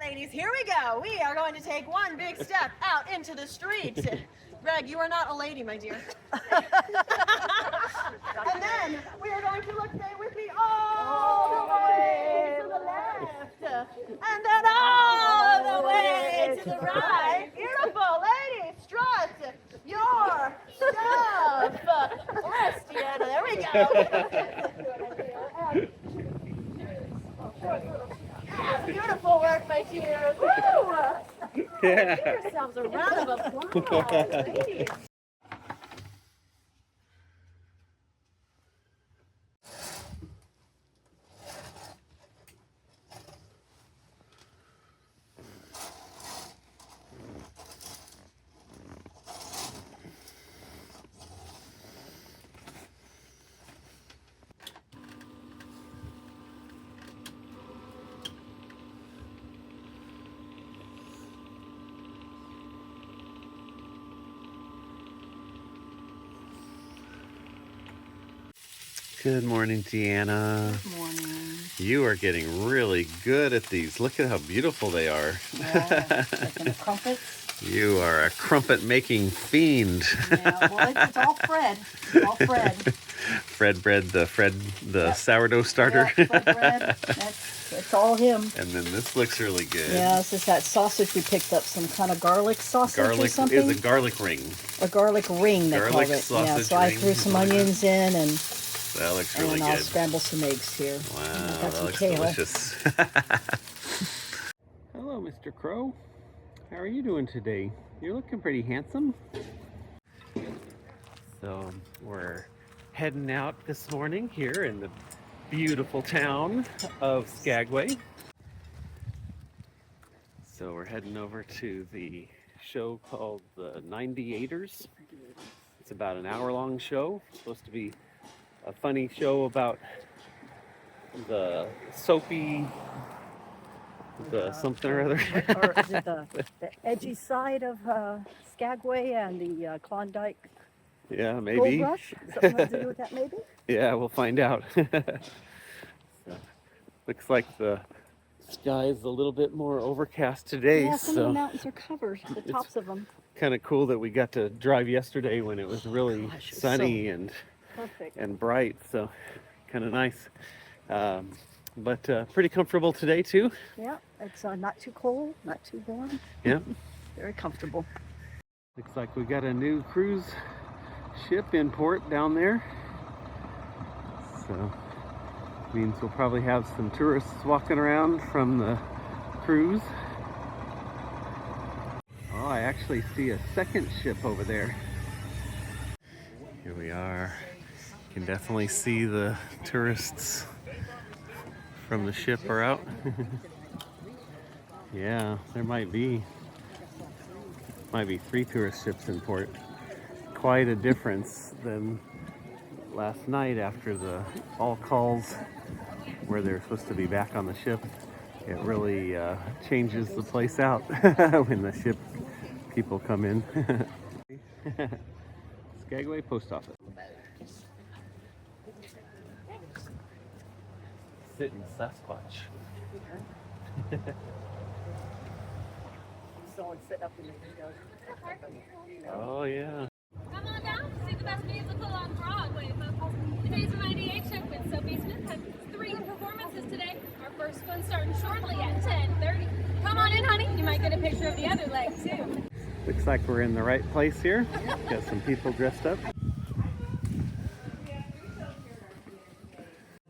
ladies, here we go. We are going to take one big step out into the street. Greg, you are not a lady, my dear. And then we are going to look, stay with me, all the way to the left. And then all the way to the right. Beautiful, ladies, strut your stuff. Yes, Deanna, there we go. Beautiful work, my dears. Woo! Yeah. Give yourselves a round of applause, ladies. Good morning, Deanna. Good morning. You are getting really good at these. Look at how beautiful they are. Yeah, making the crumpets. You are a crumpet making fiend. Yeah, well, it's all Fred. It's all Fred. Fred bread, the sourdough starter. Yeah, Fred bread. That's all him. And then this looks really good. Yeah, this is that sausage we picked up, some kind of garlic sausage or something. Is a garlic ring. A garlic ring, they Garlic call it. sausage Yeah, so I ring. threw some onions in and That looks really I'll good. scramble some eggs here. Wow, Got that some looks kale. delicious. Hello, Mr. Crow. How are you doing today? You're looking pretty handsome. So we're heading out this morning here in the beautiful town of Skagway. So we're heading over to the show called the 98ers. It's about an hour-long show. It's supposed to be a funny show about the Soapy, the something or other. Or is it the edgy side of Skagway and the Klondike Yeah, maybe. Gold Rush? Something to do with that, maybe? Yeah, we'll find out. So, looks like the sky is a little bit more overcast today, Yeah, some of the so mountains are covered, the tops of them. kind of cool that we got to drive yesterday when it was really Gosh, it's sunny Perfect. and bright, so kind of nice. But pretty comfortable today too. Yeah, it's not too cold, not too warm. Yeah. Very comfortable. Looks like we got a new cruise ship in port down there. So means we'll probably have some tourists walking around from the cruise. Oh, I actually see a second ship over there. Here we are. You can definitely see the tourists from the ship are out. Yeah, there might be 3 tourist ships in port. Quite a difference than last night after the all calls where they're supposed to be back on the ship. It really changes the place out when the ship people come in. Skagway Post Office. Sitting Sasquatch. Someone sitting up in the window. Oh yeah. Come on down to see the best musical on Broadway, folks. Today's the 98 show with Soapy Smith has 3 performances today. Our first one starting shortly at 10:30. Come on in, honey. You might get a picture of the other leg, too. Looks like we're in the right place here. Got some people dressed up.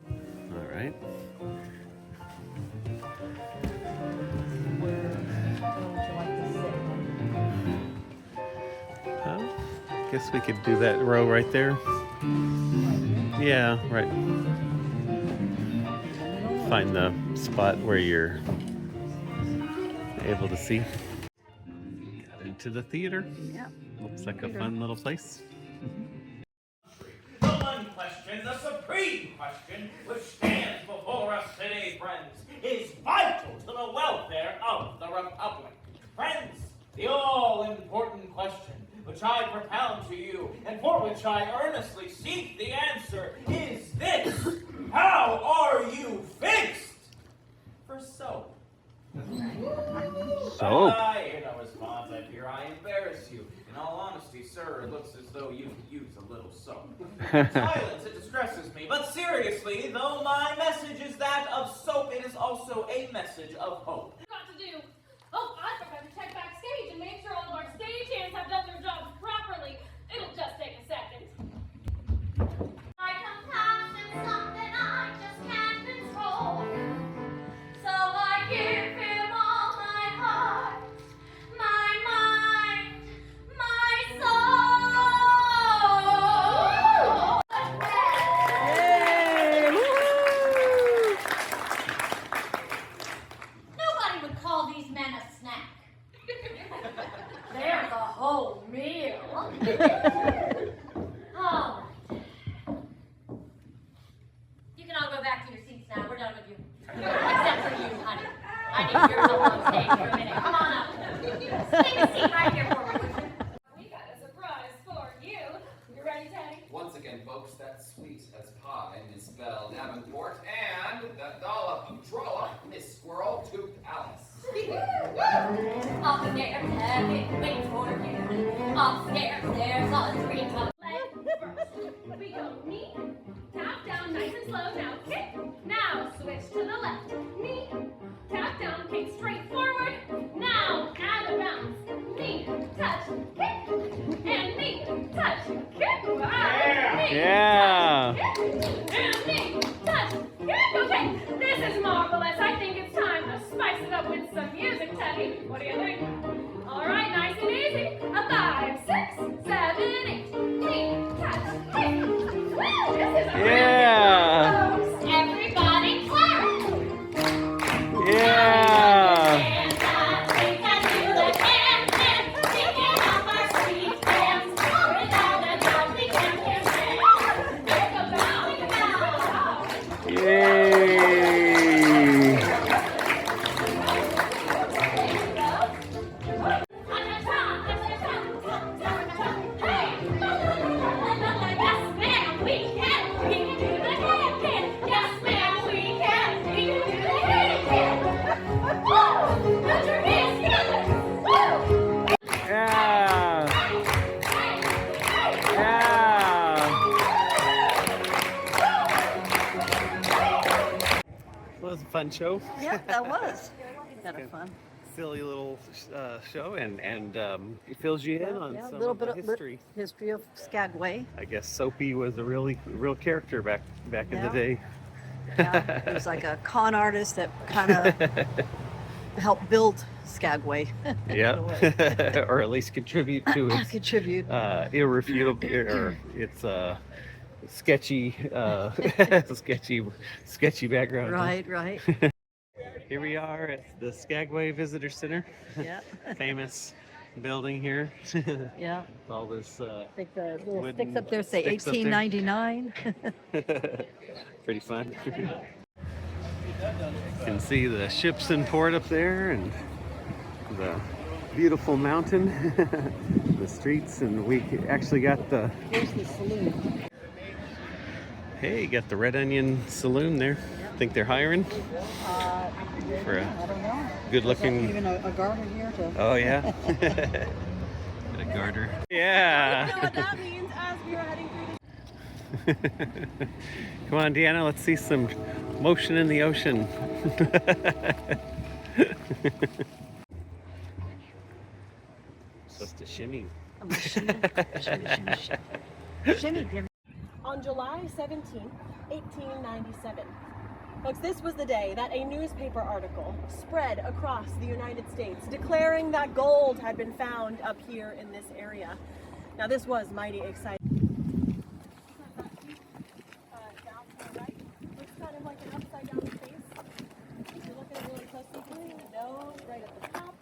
All right. Guess we could do that row right there. Yeah, right. Find the spot where you're able to see. Got into the theater. Yeah. Looks like a fun little place. The one question, the supreme question, which stands before us today, friends, is vital to the welfare of the Republic. Friends, the all-important question which I propound to you, and for which I earnestly seek the answer, is this: how are you fixed for soap? So, I hear no response. I fear I embarrass you. In all honesty, sir, it looks as though you could use a little soap. Silence, it distresses me. But seriously, though my message is that of soap, it is also a message of hope. Got to do. Oh, I forgot to check backstage and make sure all of our stagehands have done their jobs properly. It'll just take a second. My compassion's something I just can't control. So I give him all my heart, my mind, my soul. Nobody would call these men a snack. They're the whole meal. Oh. You can all go back to your seats now. We're done with you. Except for you, honey. I need your help on stage for a minute. Come on up. Take a seat right here for me, would you? We got a surprise for you. You ready, Teddy? Once again, folks, that's sweet as pie, Miss Belle Davenport, and that dollop of drollop, Miss Squirrel to Alice. Upstairs, wait for you. Upstairs, there's a three cup leg first. We go knee, tap down nice and slow. Now kick. Now switch to the left. Knee, tap down, kick straight forward. Now add a bounce. Knee, touch, kick. And knee, touch, kick. yeah. And knee, touch, kick. Okay, this is marvelous. I think it's time to spice it up with some music, Teddy. What do you think? All right, nice and easy. A 5, 6, 7, 8. Knee, touch, kick. Woo, this is a Yeah. real folks. Everybody clap. Yeah. And we can do the can, singing up our sweet dance. Without a doubt, we can hear dance. Make a bow, make a bow. Yay. Yeah. Yeah. Well, it was a fun show. Yeah, that was kind of fun. Silly little show, and it fills you in on Yeah, a some little of bit the of history. history of Skagway. I guess Soapy was a real character back in the Yeah. day. Yeah, he was like a con artist that kind of helped build Skagway. Yeah, or at least contribute to its Contribute. irrefutable or its sketchy sketchy background. Right. Here we are at the Skagway Visitor Center. Yeah. Famous building here. Yeah. All this I think the little wooden sticks up there say sticks up there. 1899. Pretty fun. You can see the ships in port up there and the beautiful mountain, the streets, and we actually got the Here's the saloon. hey, got the Red Onion Saloon there. Think they're hiring for I a don't know. good-looking. Even a garter here to. Oh yeah, got a garter. Yeah. You know what that means as we are heading through the Come on, Deanna, let's see some motion in the ocean. Just a shimmy. Shimmy, Jimmy. On July 17, 1897. Folks, this was the day that a newspaper article spread across the United States declaring that gold had been found up here in this area. Now this was mighty exciting. Down to the right, looks kind of like an upside down face. If you look at it really closely, you can see the nose right at the top,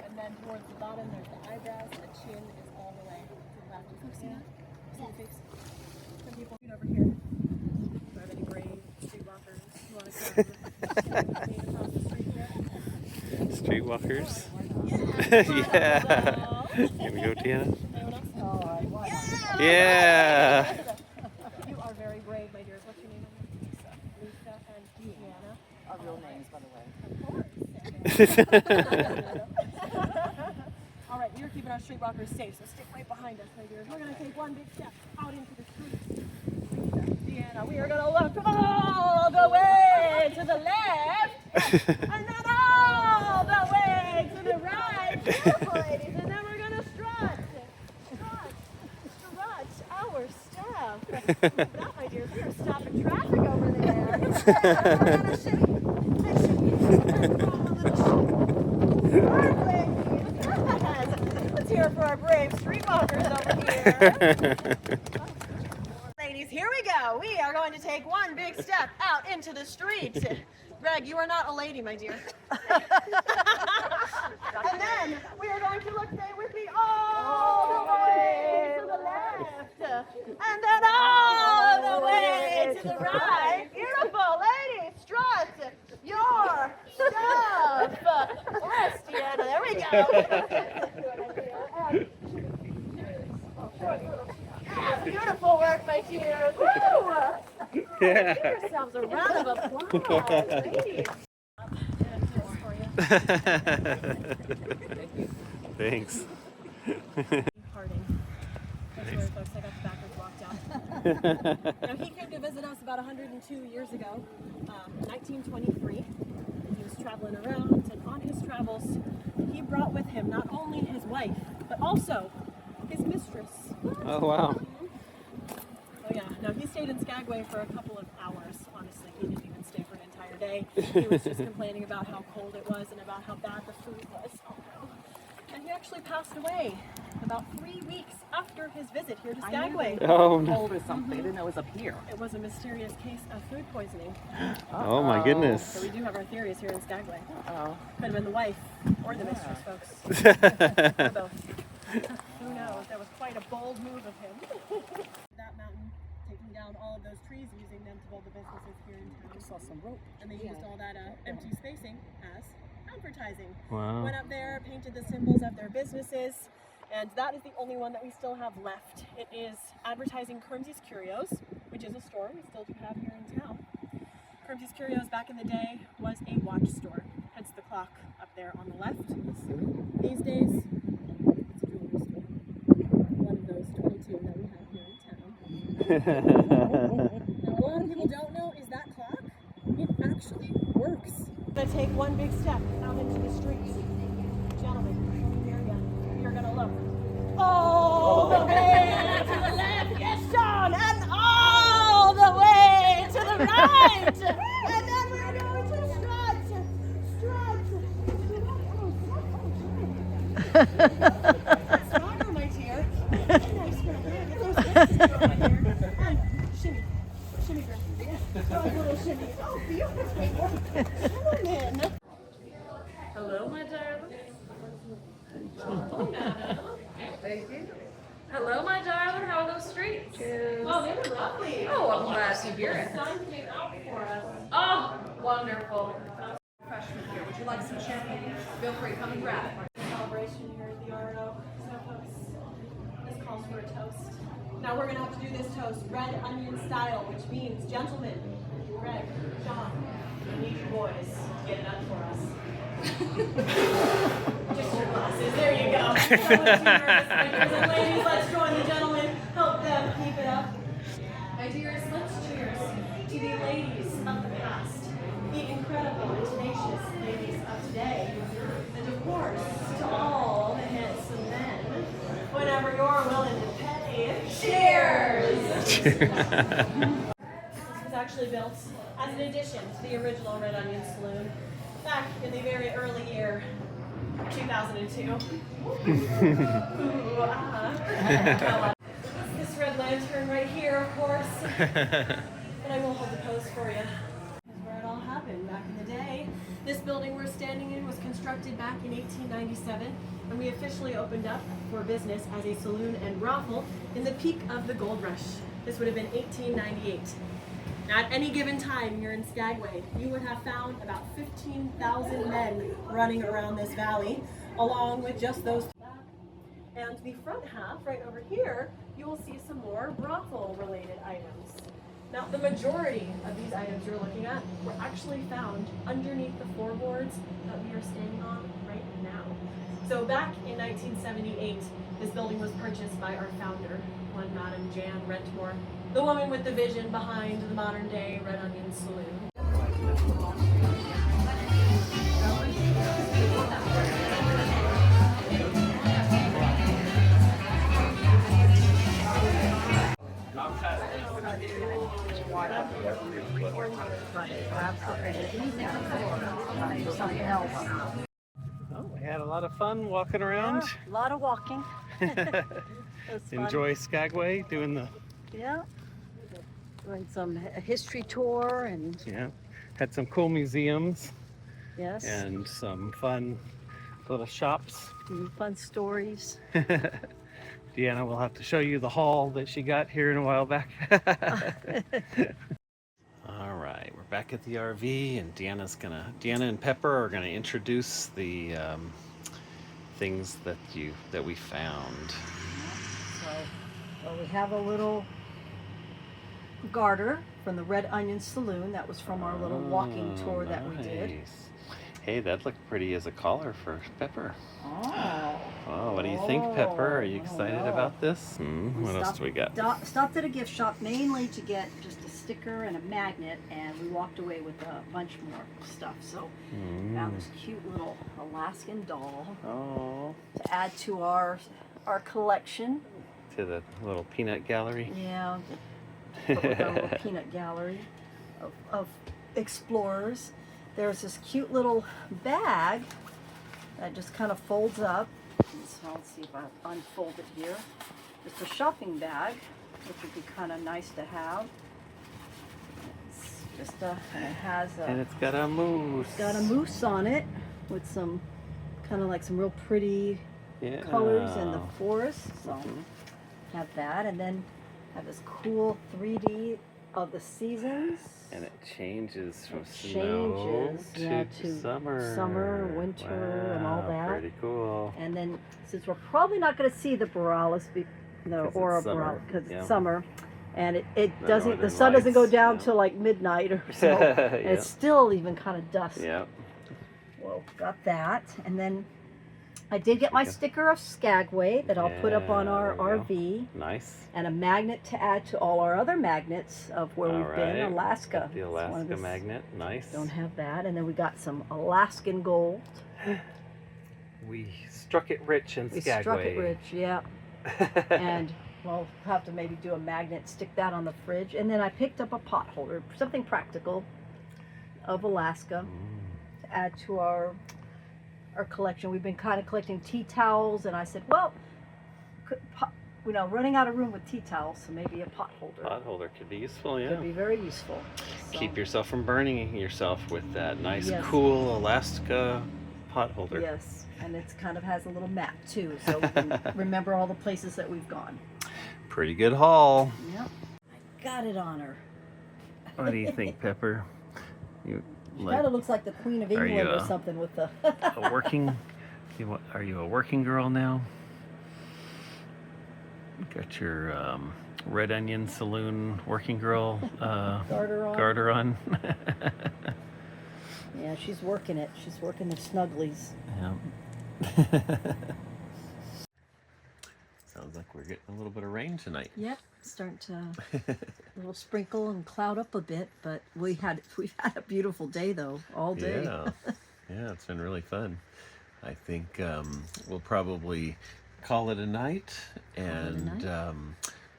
and then towards the bottom there's the eyebrows, and the chin is all the way to the left. You can see that? See the face? Some people over here. Do I have any brave streetwalkers who want to come across the street here? Streetwalkers. Yeah. Here we go, Deanna. Anyone else? Yeah. You are very brave, my dears. What's your name? Lisa and Deanna. Our real names, by the way. Of course. All right, we are keeping our streetwalkers safe, so stick right behind us, my dears. We're going to take one big step out into the streets. Deanna, we are going to look all the way to the left, and then all the way to the right. Beautiful, ladies. And then we're going to strut our stuff. That, my dears, we are stopping traffic over there. We're going to shimmy. Let's hear it for our brave streetwalkers over here. Ladies, here we go. We are going to take one big step out into the street. Greg, you are not a lady, my dear. And then we are going to look, stay with me, all the way to the left. And then all the way to the right. Beautiful, ladies, strut your stuff. Yes, Deanna, there we go. Beautiful work, my dears. Woo! Yeah. Give yourselves a round of applause, ladies. Thanks. Parting. That's where folks, I got the backwards walked out. Now, he came to visit us about 102 years ago, 1923. He was traveling around, and on his travels, he brought with him not only his wife, but also his mistress. Oh, wow. Oh yeah, no, he stayed in Skagway for a couple of hours, honestly. He didn't even stay for an entire day. He was just complaining about how cold it was and about how bad the food was. Oh, no. And he actually passed away about 3 weeks after his visit here to Skagway. Oh, no. Cold or something. I didn't know it was up here. It was a mysterious case of food poisoning. Oh, my goodness. So we do have our theories here in Skagway. Oh. Could have been the wife or the mistress, folks. Or both. Who knows? That was quite a bold move of him. That mountain, taking down all of those trees and using them to build the businesses here in town. I saw some rope. And they used all that empty spacing as advertising. Wow. Went up there, painted the symbols of their businesses, and that is the only one that we still have left. It is advertising Kermsey's Curios, which is a store we still do have here in town. Kermsey's Curios back in the day was a watch store, hence the clock up there on the left. These days, it's a jewelry store. One of those 22 that we have here in town. Now, a lot of people don't know is that clock, it actually works. We're gonna take one big step out into the streets. Gentlemen, here again, we are gonna look all the way to the left, yes, Sean, and all the way to the right. And then we're going to strut. Stronger, my dear. Nice, girl. Get those hips going here. And shimmy, girl. Go a little shimmy. Oh, beautiful. Gentlemen. Hello, my darling. Thank you. Hello, my darling. How are those streets? Oh, they were lovely. Oh, I'm glad to hear it. The sun came out for us. Oh, wonderful. Refreshment here. Would you like some champagne? Feel free, come and grab it. Celebration here at the RO. So, folks, this calls for a toast. Now we're going to have to do this toast Red Onion style, which means, gentlemen, Greg, Sean, we need you boys to get it up for us. Just your glasses. There you go. So much humor. And ladies, let's join the gentlemen. Help them keep it up. My dears, let's cheers to the ladies of the past, the incredible and tenacious ladies of today, and of course, to all the handsome men. Whenever you're willing to pay, cheers! This was actually built as an addition to the original Red Onion Saloon back in the very early year 2002. This red lantern right here, of course. But I will hold the pose for you. This is where it all happened back in the day. This building we're standing in was constructed back in 1897, and we officially opened up for business as a saloon and brothel in the peak of the gold rush. This would have been 1898. Now, at any given time here in Skagway, you would have found about 15,000 men running around this valley, along with just those. And the front half, right over here, you will see some more brothel-related items. Now, the majority of these items you're looking at were actually found underneath the floorboards that we are standing on right now. So back in 1978, this building was purchased by our founder, one Madam Jan Rentmore, the woman with the vision behind the modern day Red Onion Saloon. Oh, we had a lot of fun walking around. A lot of walking. It was fun. Enjoy Skagway, doing the Yeah. Doing some history tour and yeah. Had some cool museums yes, and some fun little shops. fun stories. Deanna will have to show you the haul that she got here in a while back. All right, we're back at the RV, and Deanna and Pepper are gonna introduce the things that we found. So we have a little garter from the Red Onion Saloon. That was from our little walking tour that we did. Nice. Hey, that looked pretty as a collar for Pepper. Oh. Oh, what do you think, Pepper? Are you excited about this? What else do we got? Stopped at a gift shop mainly to get just a sticker and a magnet, and we walked away with a bunch more stuff. So found this cute little Alaskan doll to add to our collection. To the little peanut gallery. Yeah, a little peanut gallery of explorers. There's this cute little bag that just kind of folds up. So let's see if I unfold it here. It's a shopping bag, which would be kind of nice to have. It's just and it has And it's got a moose. It's got a moose on it with some kind of like some real pretty colors in the forest. So have that, and then have this cool 3D of the seasons. And it changes from snow to summer, winter, and all that. Pretty cool. And then, since we're probably not going to see the borealis, aurora borealis, because it's summer, and the sun doesn't go down till like midnight or so. And it's still even kind of dusk. Yeah. Well, got that, and then I did get my sticker of Skagway that I'll put up on our RV. Nice. And a magnet to add to all our other magnets of where we've been, Alaska. The Alaska magnet, nice. Don't have that. And then we got some Alaskan gold. We struck it rich in Skagway. We struck it rich, yeah. And we'll have to maybe do a magnet, stick that on the fridge. And then I picked up a pot holder, something practical of Alaska to add to our collection. We've been kind of collecting tea towels, and I said, well, running out of room with tea towels, so maybe a pot holder. Pot holder could be useful, yeah. Could be very useful. So. Keep yourself from burning yourself with that nice, cool Alaska pot holder. Yes, and it kind of has a little map too, so we can remember all the places that we've gone. Pretty good haul. Yep. I got it on her. What do you think, Pepper? She kind of looks like the Queen of England or something with the... Are you a working girl now? Got your Red Onion Saloon working girl garter on. Yeah, she's working it. She's working the snugglies. Yeah. Sounds like we're getting a little bit of rain tonight. Yep, starting to a little sprinkle and cloud up a bit, but we've had a beautiful day though, all day. Yeah, it's been really fun. I think we'll probably call it a night, and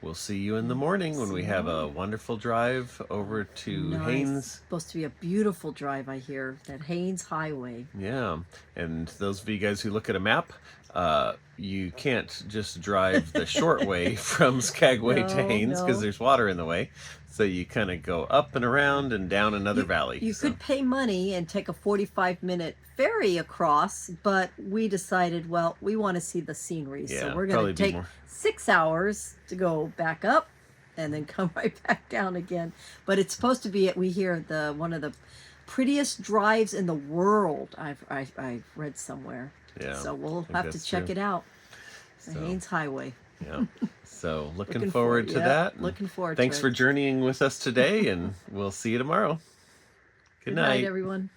we'll see you in the morning when we have a wonderful drive over to Haines. It's supposed to be a beautiful drive, I hear, that Haines Highway. Yeah, and those of you guys who look at a map, you can't just drive the short way from Skagway to Haines because there's water in the way. So you kind of go up and around and down another valley. You could pay money and take a 45-minute ferry across, but we decided, well, we want to see the scenery. Yeah, so we're going to take 6 hours to go back up and then come right back down again. But it's supposed to be, we hear, one of the prettiest drives in the world, I've read somewhere. Yeah, so we'll have to check it out. The Haines Highway. Yeah. So looking Looking forward to yeah, that. Looking forward Thanks to for it. journeying with us today, and we'll see you tomorrow. Good Good night, night. everyone.